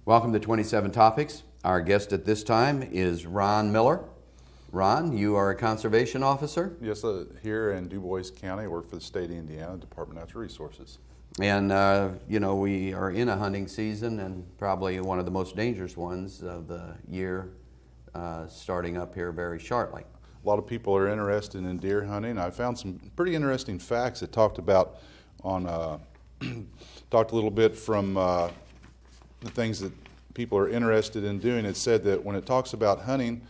Welcome to 27 Topics. Our guest at this time is Ron Miller. Ron, you are a conservation officer? Yes, here in Du Bois County, I work for the state of Indiana, Department of Natural Resources. And, we are in a hunting season and probably one of the most dangerous ones of the year starting up here very shortly. A lot of people are interested in deer hunting. I found some pretty interesting facts that talked about talked a little bit from the things that people are interested in doing. It said that when it talks about hunting,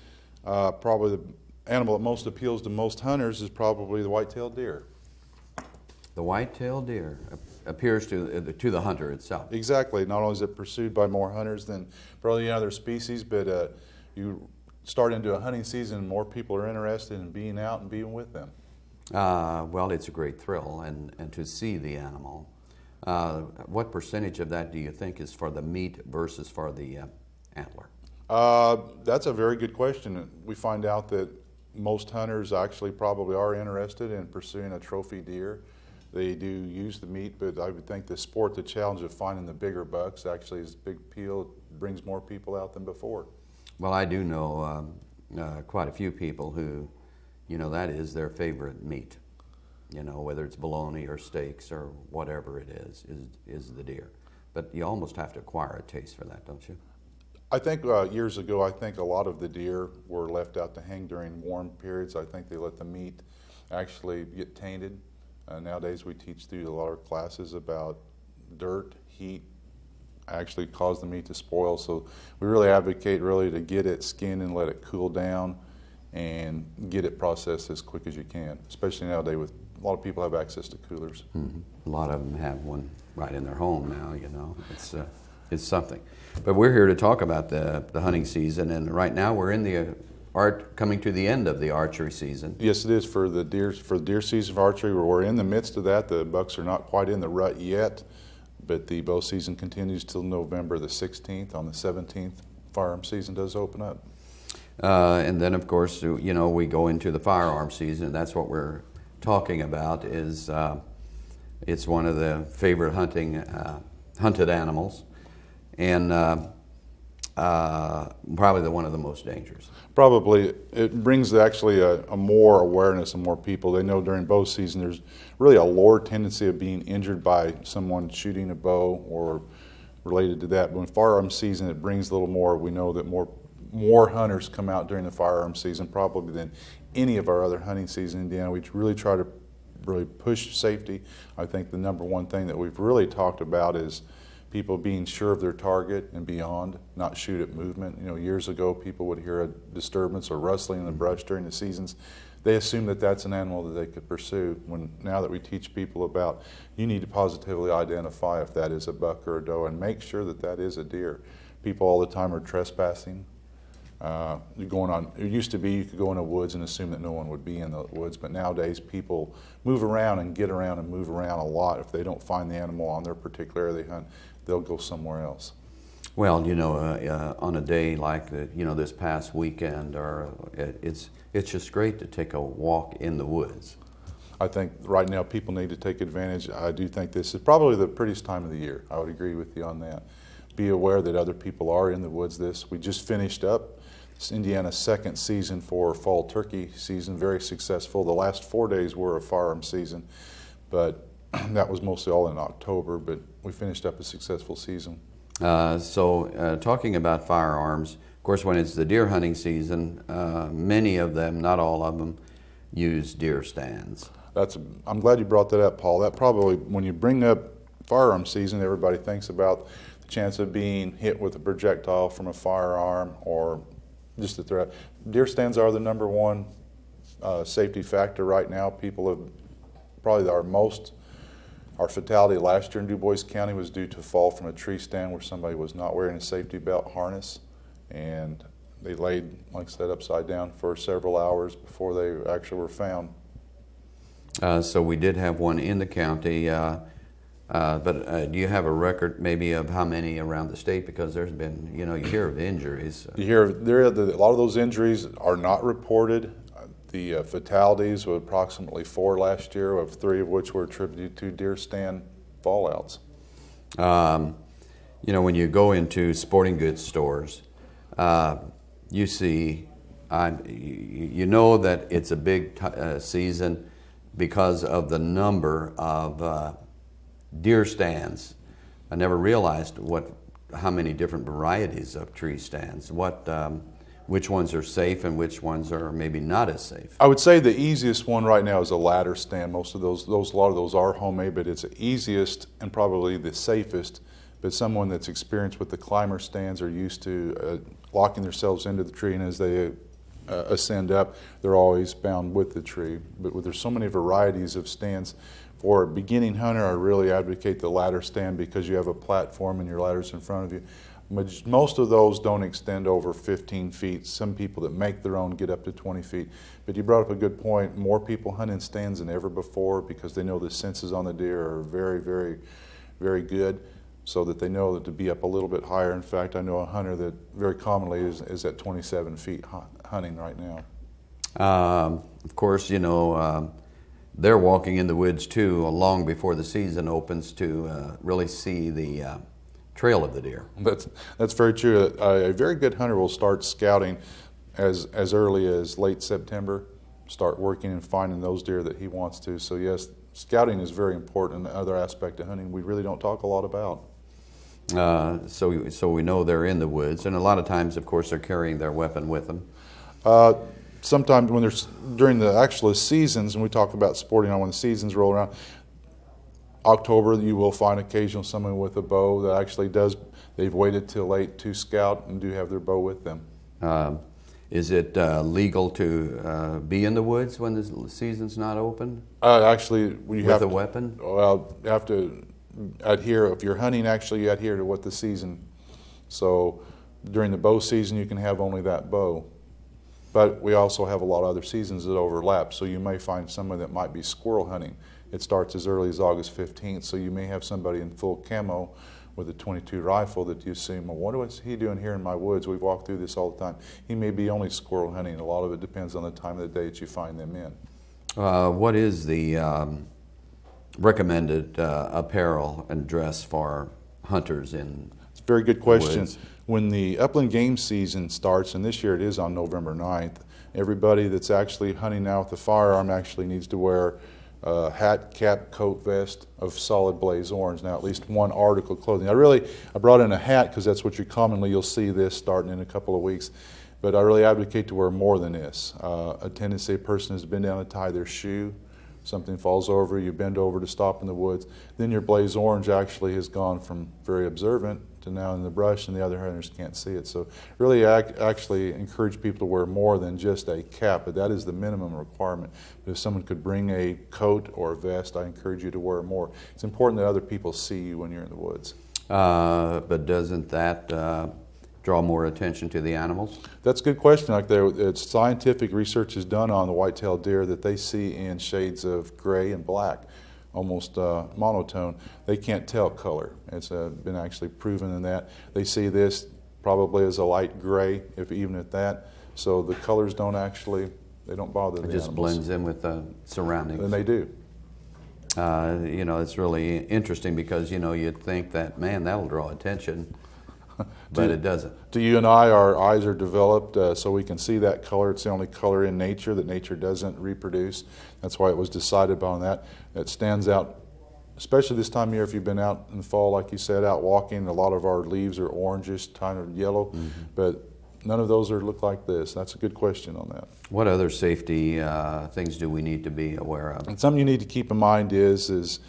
probably the animal that most appeals to most hunters is probably the white-tailed deer. The white-tailed deer appears to the hunter itself. Exactly. Not only is it pursued by more hunters than probably any other species, but you start into a hunting season and more people are interested in being out and being with them. Well, it's a great thrill and to see the animal. What percentage of that do you think is for the meat versus for the antler? That's a very good question. We find out that most hunters actually probably are interested in pursuing a trophy deer. They do use the meat, but I would think the sport, the challenge of finding the bigger bucks actually is a big appeal, brings more people out than before. Well, I do know quite a few people who, that is their favorite meat. Whether it's bologna or steaks or whatever it is the deer. But you almost have to acquire a taste for that, don't you? I think years ago, I think a lot of the deer were left out to hang during warm periods. I think they let the meat actually get tainted. Nowadays, we teach through a lot of classes about dirt, heat, actually cause the meat to spoil. So we really advocate to get it skinned and let it cool down and get it processed as quick as you can, especially nowadays with a lot of people have access to coolers. Mm-hmm. A lot of them have one right in their home now, It's something. But we're here to talk about the hunting season, and right now we're in the coming to the end of the archery season. Yes, it is for the deer season of archery. We're in the midst of that. The bucks are not quite in the rut yet, but the bow season continues till November the 16th. On the 17th, firearm season does open up. And then, of course, we go into the firearm season, and that's what we're talking about. Is it's one of the favorite hunted animals, and probably one of the most dangerous. Probably. It brings actually a more awareness and more people. They know during bow season there's really a lower tendency of being injured by someone shooting a bow or related to that. But when firearm season, it brings a little more. We know that more hunters come out during the firearm season probably than any of our other hunting season in Indiana. We really try to push safety. I think the number one thing that we've really talked about is people being sure of their target and beyond, not shoot at movement. Years ago people would hear a disturbance or rustling in the brush during the seasons. They assume that that's an animal that they could pursue. Now that we teach people about, you need to positively identify if that is a buck or a doe and make sure that that is a deer. People all the time are trespassing. It used to be you could go in the woods and assume that no one would be in the woods, but nowadays people move around and get around and move around a lot. If they don't find the animal on their particular area they hunt, they'll go somewhere else. Well, on a day like this past weekend, it's just great to take a walk in the woods. I think right now people need to take advantage. I do think this is probably the prettiest time of the year. I would agree with you on that. Be aware that other people are in the woods. We just finished up Indiana's second season for fall turkey season, very successful. The last 4 days were a firearm season, but that was mostly all in October, but we finished up a successful season. So talking about firearms, of course, when it's the deer hunting season, many of them, not all of them, use deer stands. I'm glad you brought that up, Paul. That probably, when you bring up firearm season, everybody thinks about the chance of being hit with a projectile from a firearm or just a threat. Deer stands are the number one safety factor right now. People have probably our fatality last year in Du Bois County was due to a fall from a tree stand where somebody was not wearing a safety belt harness, and they laid, like I said, upside down for several hours before they actually were found. So we did have one in the county, but do you have a record maybe of how many around the state? Because there's been, you hear of injuries. You hear a lot of those injuries are not reported. The fatalities were approximately 4 last year, of 3 of which were attributed to deer stand fallouts. You know, when you go into sporting goods stores, you see, you know that it's a big season because of the number of deer stands. I never realized how many different varieties of tree stands. Which ones are safe and which ones are maybe not as safe? I would say the easiest one right now is a ladder stand. Most of a lot of those are homemade, but it's the easiest and probably the safest. But someone that's experienced with the climber stands are used to locking themselves into the tree, and as they ascend up, they're always bound with the tree. But there's so many varieties of stands. For a beginning hunter, I really advocate the ladder stand because you have a platform and your ladder's in front of you. Most of those don't extend over 15 feet. Some people that make their own get up to 20 feet. But you brought up a good point. More people hunt in stands than ever before because they know the senses on the deer are very, very, very good, so that they know that to be up a little bit higher. In fact, I know a hunter that very commonly is at 27 feet hunting right now. Of course, you know, they're walking in the woods too long before the season opens to really see the trail of the deer. That's very true. A very good hunter will start scouting as early as late September, start working and finding those deer that he wants to. So yes, scouting is very important. Another aspect of hunting we really don't talk a lot about. So we know they're in the woods, and a lot of times, of course, they're carrying their weapon with them. Sometimes when there's during the actual seasons, and we talk about sporting on when the seasons roll around, October, you will find occasionally someone with a bow that actually they've waited till late to scout and do have their bow with them. Is it legal to be in the woods when the season's not open? Actually, you with a weapon? Well, you have to adhere. If you're hunting, actually, you adhere to what the season. So during the bow season, you can have only that bow. But we also have a lot of other seasons that overlap. So you may find someone that might be squirrel hunting. It starts as early as August 15th, so you may have somebody in full camo with a .22 rifle that you assume, well, what is he doing here in my woods? We've walked through this all the time. He may be only squirrel hunting. A lot of it depends on the time of the day that you find them in. What is the recommended apparel and dress for hunters in It's a very good question. woods? When the upland game season starts, and this year it is on November 9th, everybody that's actually hunting now with a firearm actually needs to wear hat, cap, coat, vest of solid blaze orange. Now, at least one article of clothing. I brought in a hat because that's what you'll see this starting in a couple of weeks. But I really advocate to wear more than this. A tendency, a person has been down to tie their shoe, something falls over, you bend over to stop in the woods. Then your blaze orange actually has gone from very observant to now in the brush, and the other hunters can't see it. So really actually encourage people to wear more than just a cap, but that is the minimum requirement. But if someone could bring a coat or a vest, I encourage you to wear more. It's important that other people see you when you're in the woods. But doesn't that draw more attention to the animals? That's a good question. It's scientific research is done on the white-tailed deer that they see in shades of gray and black, almost monotone. They can't tell color. It's been actually proven in that. They see this probably as a light gray, if even at that. So the colors don't bother the It just animals. blends in with the surroundings. And they do. You know, it's really interesting because, you know, you'd think that, man, that'll draw attention, but it doesn't. To you and I, our eyes are developed so we can see that color. It's the only color in nature that nature doesn't reproduce. That's why it was decided upon that. It stands out, especially this time of year if you've been out in the fall, like you said, out walking. A lot of our leaves are orangish, kind of yellow, but none of those look like this. That's a good question on that. What other safety things do we need to be aware of? And something you need to keep in mind is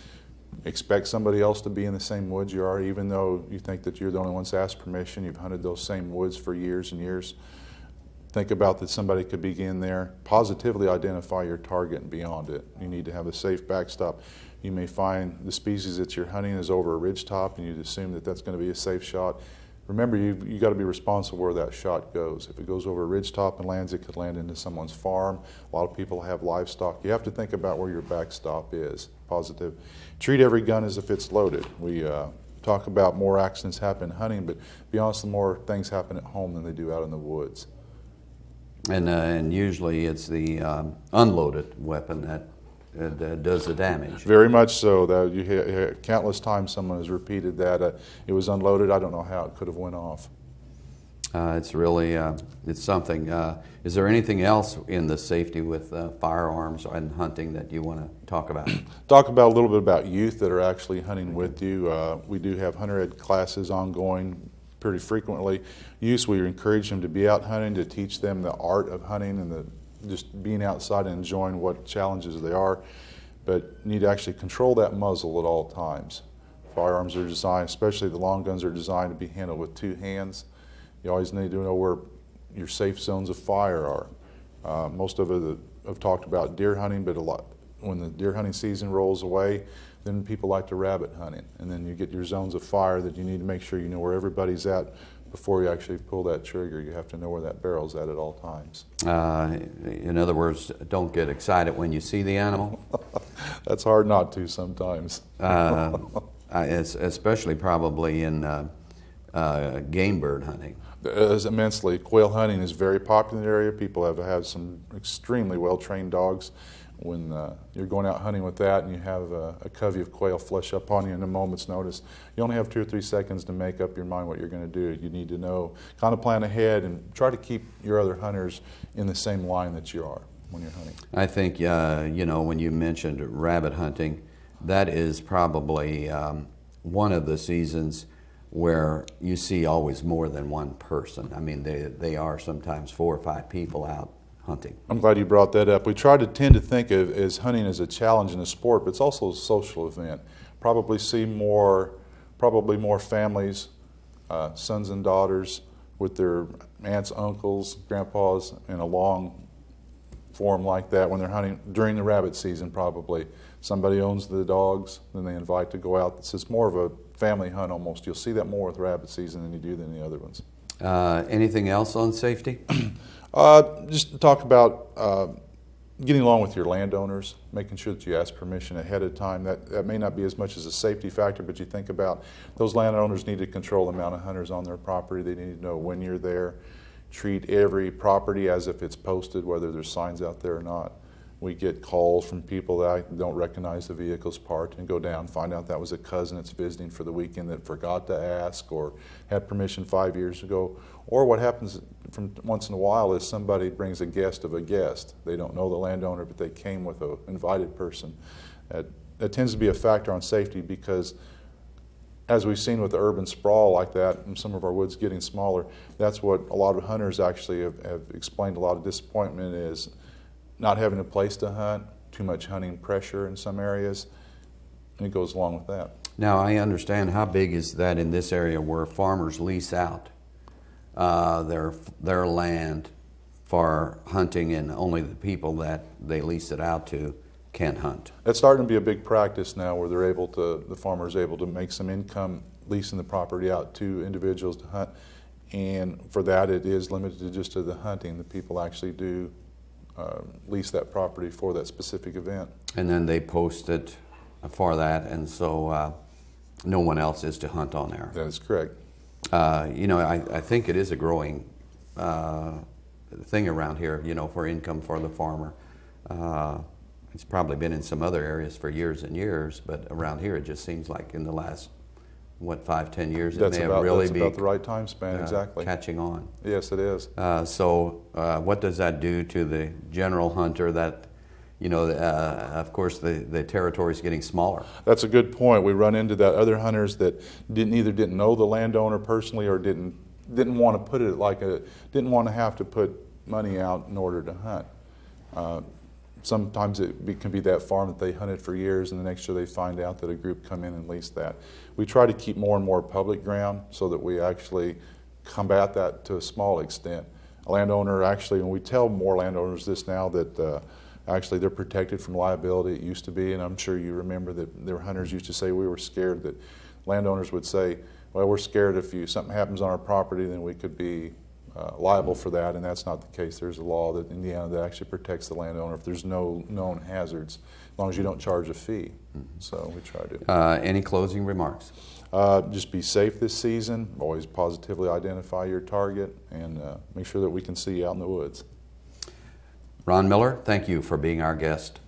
expect somebody else to be in the same woods you are, even though you think that you're the only one that's asked permission. You've hunted those same woods for years and years. Think about that somebody could be in there. Positively identify your target and beyond it. You need to have a safe backstop. You may find the species that you're hunting is over a ridge top, and you'd assume that that's going to be a safe shot. Remember, you got to be responsible where that shot goes. If it goes over a ridge top and lands, it could land into someone's farm. A lot of people have livestock. You have to think about where your backstop is. Positive. Treat every gun as if it's loaded. We talk about more accidents happen hunting, but be honest, the more things happen at home than they do out in the woods. And usually it's the unloaded weapon that does the damage. Very much so. That you hear countless times someone has repeated that it was unloaded. I don't know how it could have went off. It's really it's something. Is there anything else in the safety with firearms and hunting that you want to talk about? Talk about a little bit about youth that are actually hunting with you. We do have hunter ed classes ongoing pretty frequently. Youth, we encourage them to be out hunting, to teach them the art of hunting and just being outside and enjoying what challenges they are. But you need to actually control that muzzle at all times. Firearms are designed, especially the long guns, are designed to be handled with two hands. You always need to know where your safe zones of fire are. Most of it have talked about deer hunting, but a lot when the deer hunting season rolls away, then people like to rabbit hunting, and then you get your zones of fire that you need to make sure you know where everybody's at before you actually pull that trigger. You have to know where that barrel's at all times. In other words, don't get excited when you see the animal. That's hard not to sometimes. Especially probably in game bird hunting. As immensely. Quail hunting is very popular in the area. People have some extremely well-trained dogs. When you're going out hunting with that and you have a covey of quail flush up on you in a moment's notice, you only have 2 or 3 seconds to make up your mind what you're going to do. You need to know, kind of plan ahead and try to keep your other hunters in the same line that you are when you're hunting. I think, when you mentioned rabbit hunting, that is probably one of the seasons where you see always more than one person. I mean, they are sometimes 4 or 5 people out hunting. I'm glad you brought that up. We tend to think of as hunting as a challenge in a sport, but it's also a social event. Probably more families, sons and daughters with their aunts, uncles, grandpas in a long form like that when they're hunting during the rabbit season. Probably somebody owns the dogs, then they invite to go out. It's more of a family hunt almost. You'll see that more with rabbit season than you do than the other ones. Anything else on safety? Just to talk about getting along with your landowners, making sure that you ask permission ahead of time. That may not be as much as a safety factor, but you think about those landowners need to control the amount of hunters on their property. They need to know when you're there. Treat every property as if it's posted, whether there's signs out there or not. We get calls from people that don't recognize the vehicle's parked and go down, find out that was a cousin that's visiting for the weekend that forgot to ask or had permission 5 years ago. Or what happens from once in a while is somebody brings a guest of a guest. They don't know the landowner, but they came with an invited person. That tends to be a factor on safety because, as we've seen with the urban sprawl like that and some of our woods getting smaller, that's what a lot of hunters actually have explained. A lot of disappointment is not having a place to hunt, too much hunting pressure in some areas, and it goes along with that. Now, I understand. How big is that in this area where farmers lease out their land for hunting, and only the people that they lease it out to can hunt? That's starting to be a big practice now, where the farmer's able to make some income leasing the property out to individuals to hunt, and for that it is limited just to the hunting. The people actually do lease that property for that specific event. And then they post it for that, and so no one else is to hunt on there. That is correct. I think it is a growing thing around here, for income for the farmer. It's probably been in some other areas for years and years, but around here it just seems like in the last, 5-10 years, it may have really been about the right time span, exactly. Catching on. Yes, it is. So what does that do to the general hunter that, of course, the territory is getting smaller? That's a good point. We run into that other hunters that didn't know the landowner personally, or didn't want to didn't want to have to put money out in order to hunt. Sometimes it can be that farm that they hunted for years, and the next year they find out that a group come in and lease that. We try to keep more and more public ground so that we actually combat that to a small extent. A landowner, actually, and we tell more landowners this now, that actually they're protected from liability. It used to be, and I'm sure you remember that their hunters used to say we were scared, that landowners would say, well, we're scared if something happens on our property, then we could be liable for that, and that's not the case. There's a law that Indiana that actually protects the landowner if there's no known hazards, as long as you don't charge a fee. So we try to. Any closing remarks? Just be safe this season. Always positively identify your target, and make sure that we can see you out in the woods. Ron Miller, thank you for being our guest.